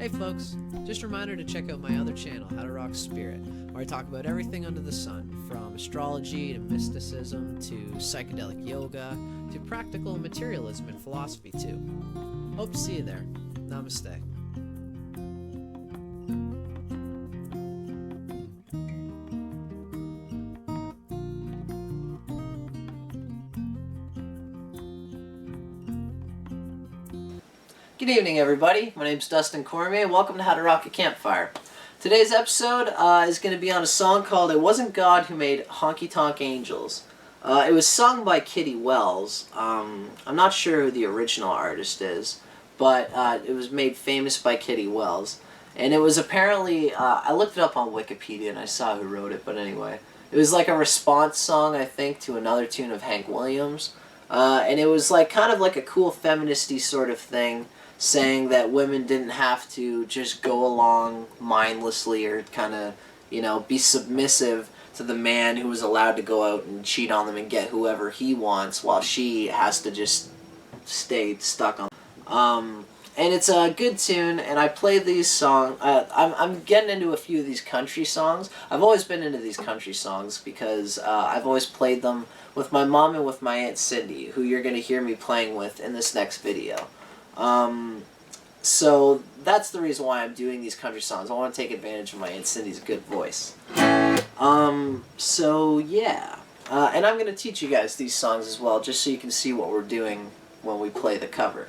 Hey folks, just a reminder to check out my other channel, How to Rock Spirit, where I talk about everything under the sun, from astrology to mysticism to psychedelic yoga to practical materialism and philosophy too. Hope to see you there. Namaste. Good evening, everybody. My name's Dustin Cormier, and welcome to How to Rock a Campfire. Today's episode is going to be on a song called It Wasn't God Who Made Honky Tonk Angels. It was sung by Kitty Wells. I'm not sure who the original artist is, but it was made famous by Kitty Wells. And it was apparently, I looked it up on Wikipedia and I saw who wrote it, but anyway. It was like a response song, I think, to another tune of Hank Williams. And it was like kind of like a cool feministy sort of thing, saying that women didn't have to just go along mindlessly or kind of, be submissive to the man who was allowed to go out and cheat on them and get whoever he wants while she has to just stay stuck on. And it's a good tune, and I played these songs. I'm getting into a few of these country songs. I've always been into these country songs because I've always played them with my mom and with my Aunt Cindy, who you're going to hear me playing with in this next video. So that's the reason why I'm doing these country songs. I want to take advantage of my Aunt Cindy's good voice. So yeah. And I'm going to teach you guys these songs as well, just so you can see what we're doing when we play the cover.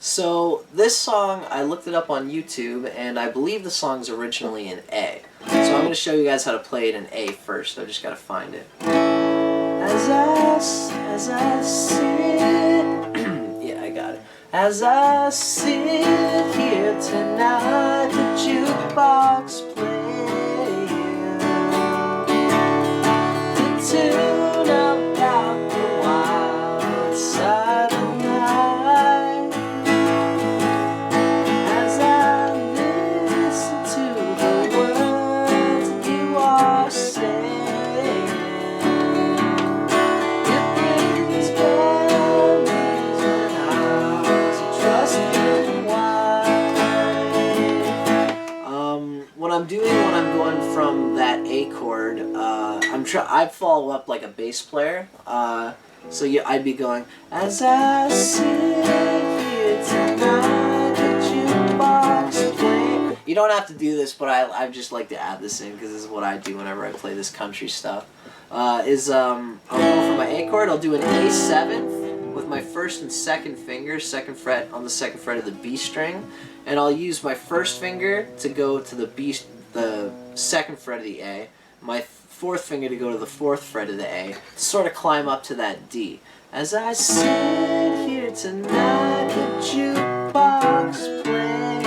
So this song, I looked it up on YouTube, and I believe the song's originally in A. So I'm going to show you guys how to play it in A first. I just got to find it. As I sit, yeah, I got it. As I sit here tonight, the jukebox playing the tune about the wild side of night. As I listen to the words you are saying, when I'm going from that A chord, I follow up like a bass player. So yeah, I'd be going, as I sit here tonight, the jukebox playing. You don't have to do this, but I just like to add this in because this is what I do whenever I play this country stuff. I'll go for my A chord. I'll do an A7 with my first and second finger, second fret on the second fret of the B string, and I'll use my first finger to go to the second fret of the A, my fourth finger to go to the fourth fret of the A, to sort of climb up to that D. As I sit here tonight, the jukebox playing,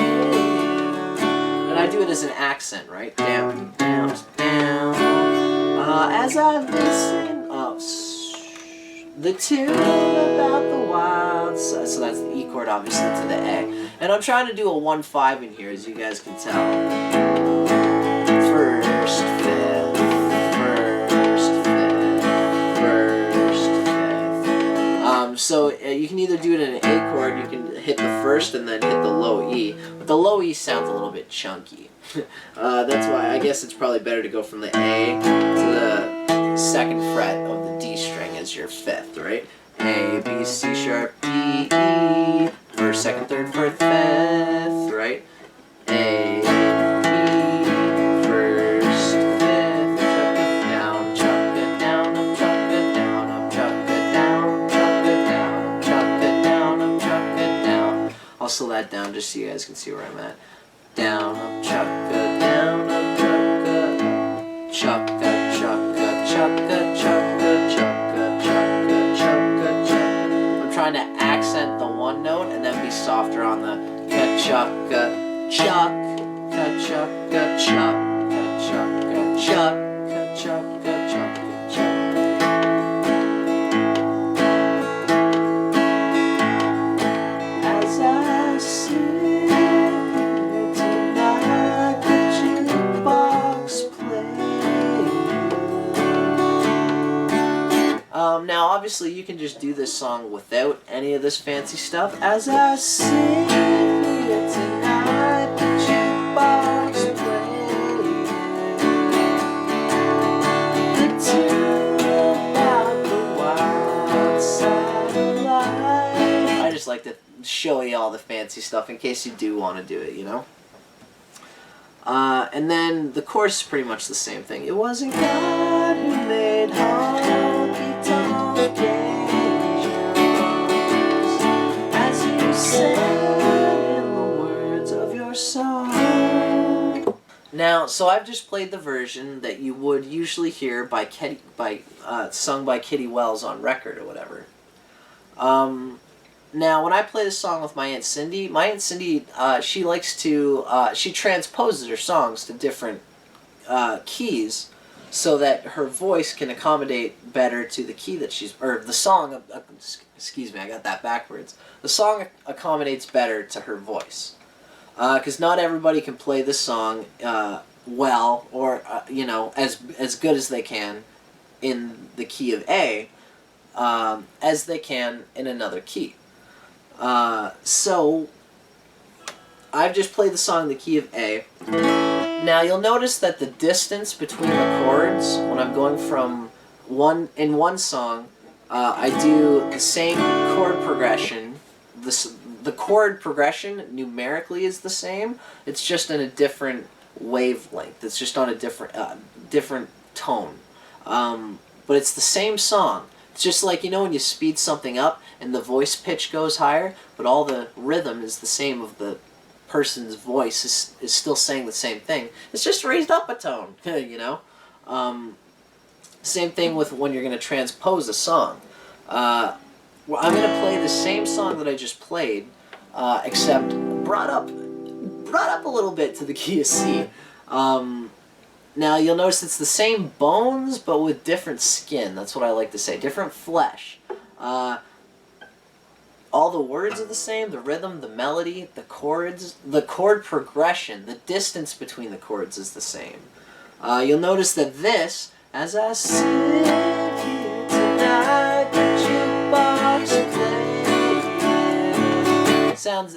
and I do it as an accent, right? Down, down, down. As I listen, the tune about the wild side, so that's the E chord obviously to the A. And I'm trying to do a 1-5 in here, as you guys can tell. First, fifth, first, fifth, first, fifth. So you can either do it in an A chord, you can hit the first and then hit the low E, but the low E sounds a little bit chunky. That's why I guess it's probably better to go from the A to the second fret of the D string as your fifth, right? A, B, C sharp, D, E, first, second, third, fourth, fifth, right? A, E, first, fifth, chuck it down, chuck it down, up, chuck it down, up, chuck it down, chuck it down, up, chuck it down, up, chuck it down. I'll slow that down just so you guys can see where I'm at. Down, up, chuck it down, up, chuck it, chuck it, chuck it, chuck it, chuck it, chuck it, chuck it, chuck it, chuck it. I'm trying to accent the one note and then be softer on the chuck, chuck, chuck, chuck, chuck, chuck, chuck, chuck. As I sit tonight, the jukebox playing. Now, obviously, you can just do this song without any of this fancy stuff. As I sit here tonight, the jukebox playing the tune about the wild side of life. I just like to show you all the fancy stuff in case you do want to do it, you know? And then the chorus is pretty much the same thing. It wasn't God who made Honky Tonk Angels, as you said in the words of your song. Now, so I've just played the version that you would usually hear sung by Kitty Wells on record or whatever. Now, when I play this song with my Aunt Cindy, she likes to, she transposes her songs to different keys so that her voice can accommodate better to the key that she's, or the song, excuse me, I got that backwards. The song accommodates better to her voice. Because not everybody can play this song well, or, you know, as good as they can in the key of A, as they can in another key. So, I've just played the song in the key of A. Now, you'll notice that the distance between the chords, when I'm going from in one song, I do the same chord progression. The chord progression numerically is the same. It's just in a different wavelength. It's just on a different tone. But it's the same song. It's just like, you know, when you speed something up and the voice pitch goes higher, but all the rhythm is the same of the person's voice is still saying the same thing. It's just raised up a tone, you know? Same thing with when you're going to transpose a song. I'm going to play the same song that I just played, except brought up a little bit to the key of C. Now, you'll notice it's the same bones, but with different skin. That's what I like to say. Different flesh. All the words are the same. The rhythm, the melody, the chords, the chord progression, the distance between the chords is the same. You'll notice that this, as I sit here tonight, the jukebox playing,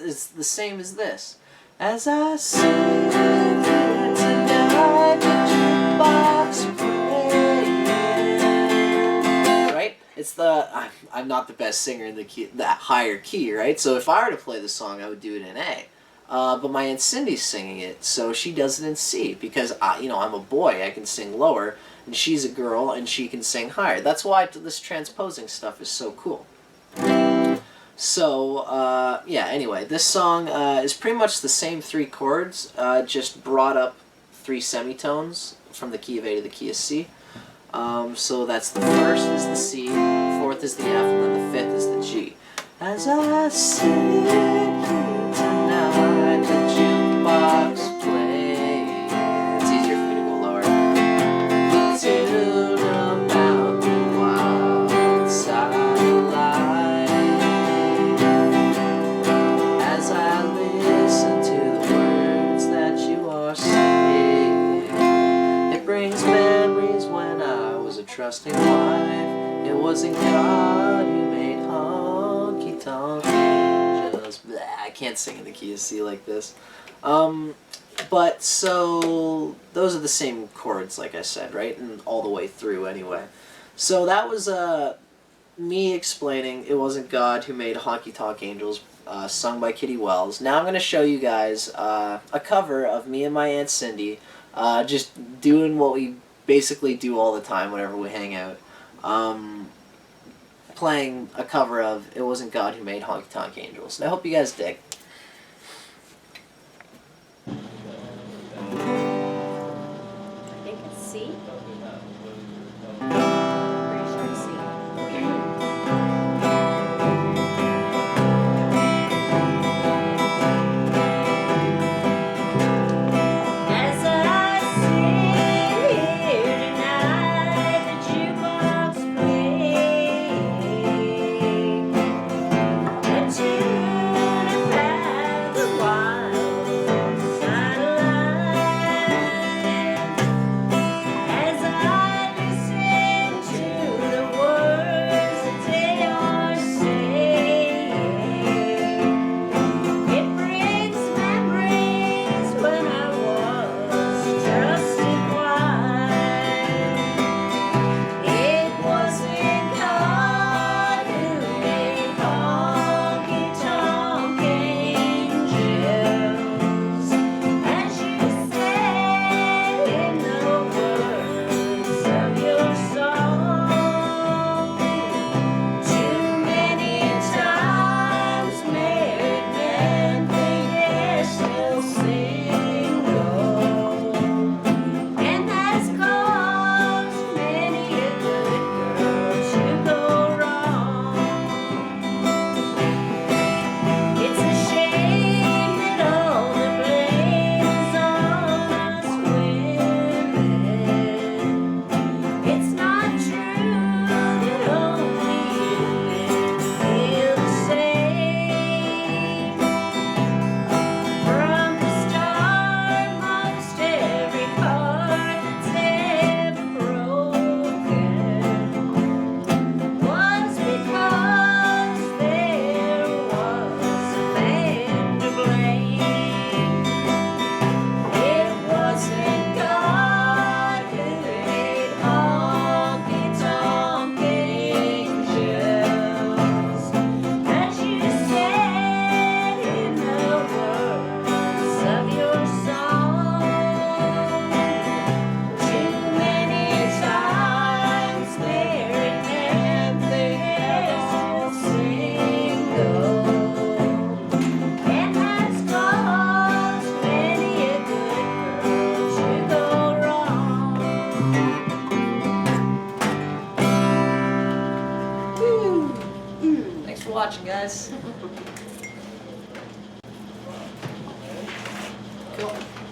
is the same as this. As I sit here tonight, the jukebox playing. Right? It's the I'm not the best singer in the higher key, right? So if I were to play the song, I would do it in A. But my Aunt Cindy's singing it, so she does it in C because you know, I'm a boy, I can sing lower, and she's a girl and she can sing higher. That's why this transposing stuff is so cool. So, yeah, anyway, this song is pretty much the same three chords, just brought up 3 semitones from the key of A to the key of C. So that's the first is the C, the fourth is the F, and then the fifth is the G. As I sit here tonight, the jukebox playing. It's easier for me to go lower. Tune about the wild side of life. As I listen to the words that you are saying, it brings memories when I was a trusting wife. It wasn't God who made Honky Tonk Angels. Blah, I can't sing in the key of C like this. But so those are the same chords, like I said, right? And all the way through anyway. So that was me explaining It Wasn't God Who Made Honky Tonk Angels, sung by Kitty Wells. Now I'm going to show you guys a cover of me and my Aunt Cindy, just doing what we basically do all the time whenever we hang out. Playing a cover of It Wasn't God Who Made Honky Tonk Angels. And I hope you guys dig. I think it's C. Pretty sure it's C. As I sit here tonight, the jukebox playing a tune about the wild side of life. As I listen watching, guys. Cool.